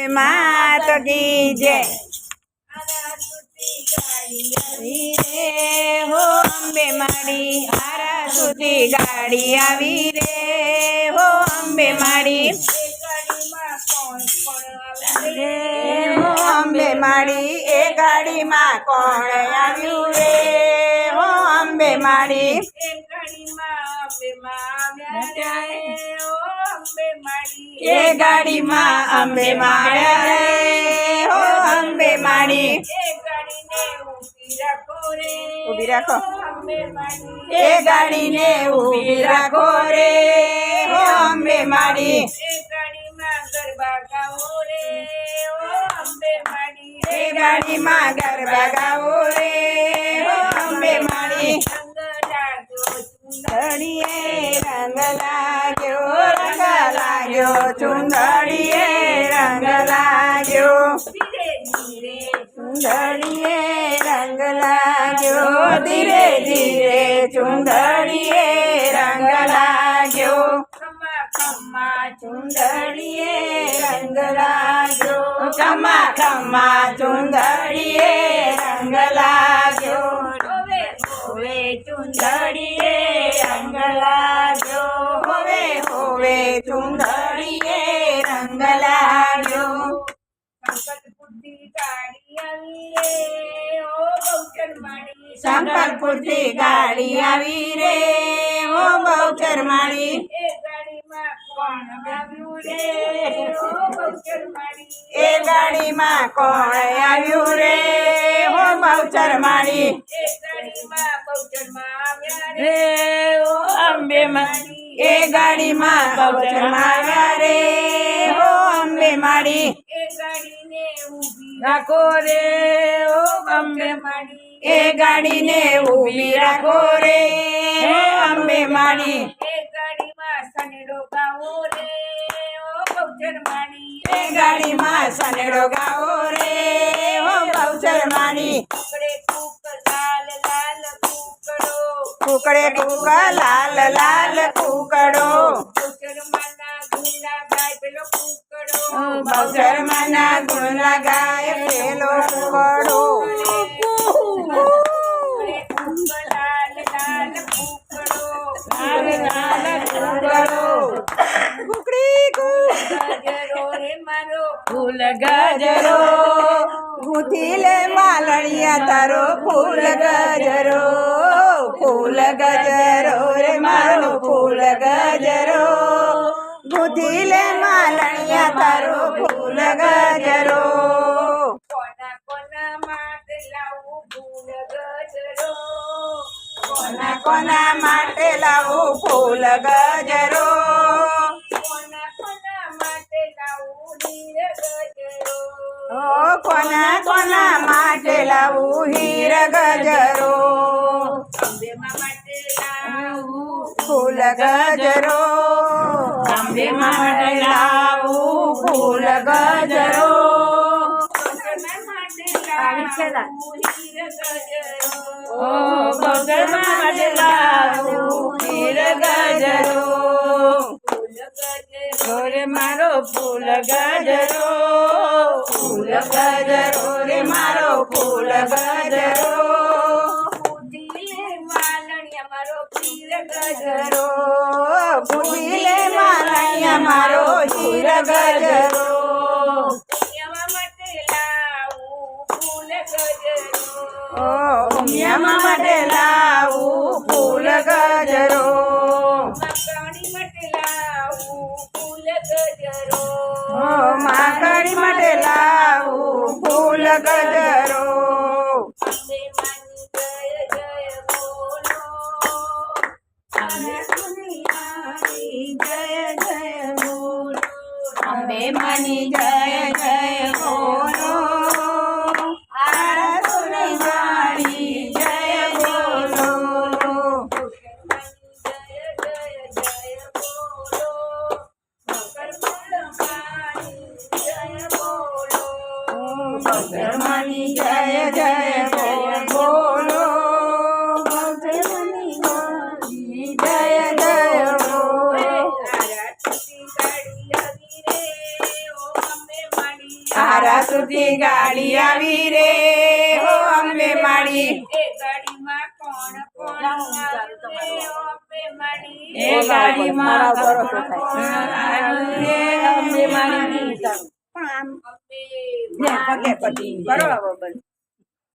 मात की जय। हो अंबे माड़ी हारा सुती गाड़ी आवी रे। हो अंबे माड़ी हो अंबे माड़ी ए गाड़ी में कोण आव्यू रे। हो अंबे माड़ी ए गाड़ी में अंबे माड़्या रे। हो अंबे माड़ी उभी राखो ए गाड़ी ने उभी राखो रे। हो अंबे माड़ी ए गाड़ी में गरबा गावो रे। हो अंबे माड़ी चुंदड़िए रंग लाग्यो चुंदड़िए रंग लाग्यो चुंदड़िए रंग लाग्यो धीरे धीरे चुंदड़िए रंग लाग्यो। खम्मा चुंदड़िए रंग लाग्यो खम्मा खम्मा चुंदड़िए रंग लाग्यो। होवे चुंदड़िए रंग लाग्यो होवे होवे चुंदड़िए रंग लाग्यो। संकलपुर थी गाड़ी आवी रे। ओ बहुचर माड़ी ए गाड़ी में कोण आव्यू रे। हो बहुचर माड़ी रे। ओ अंबे माड़ी ए गाड़ी में बहुचर माव्या रे। हो अंबे माड़ी राखो रे। ओ अंबे माड़ी ए गाड़ी ने उभी राखो रे। हो अंबे माड़ी ए गाड़ी में सनेड़ो गाओ रे। हो बहुचर माड़ी कुकड़े कुक लाल लाल कुकड़ो बहुचर मना गुण लगाए पेलो कुकड़ो लाल लाल कुकड़ो कुकड़ी फूल गजरो गुथीले मालणिया तारो फूल गजरो रे मारो फूल गजरो गुथीले मालणिया तारो फूल गजरो। कोना कोना माटे लावू फूल गजरो कोना कोना माटे लावू फूल गजरो कोना कोना माटे लावू हीर गजरो। ओ कोना कोना माटे लावू हीर गजरो। अंबे माटे लावू फूल गजरो अंबे माटे लावू फूल गजरो। ओ बहुचर माटे लावू हीर गजरो रे मारो फूल गजरो रे मारो फूल गजरो। गजरो फूले मालणिया मारो हीर गजरो। उमिया माटे लावू फूल गजरो माकड़ी मटे लावू फूल गजरो। जय जय बोलो अंबे मानी जय जय बोलो आरा सुनी गाड़ी जय बोलो। बहुचर मानी जय जय बोलो बहुचर मानी जय जय बोलो। મારા સુધી ગાડી આવી રે હો અંબે માડી એ ગાડીમાં કોણ કોણ આવ્યું રે અંબે માડી એ ગાડીમાં અંબે માડી અંબે પગે પડી બરોબર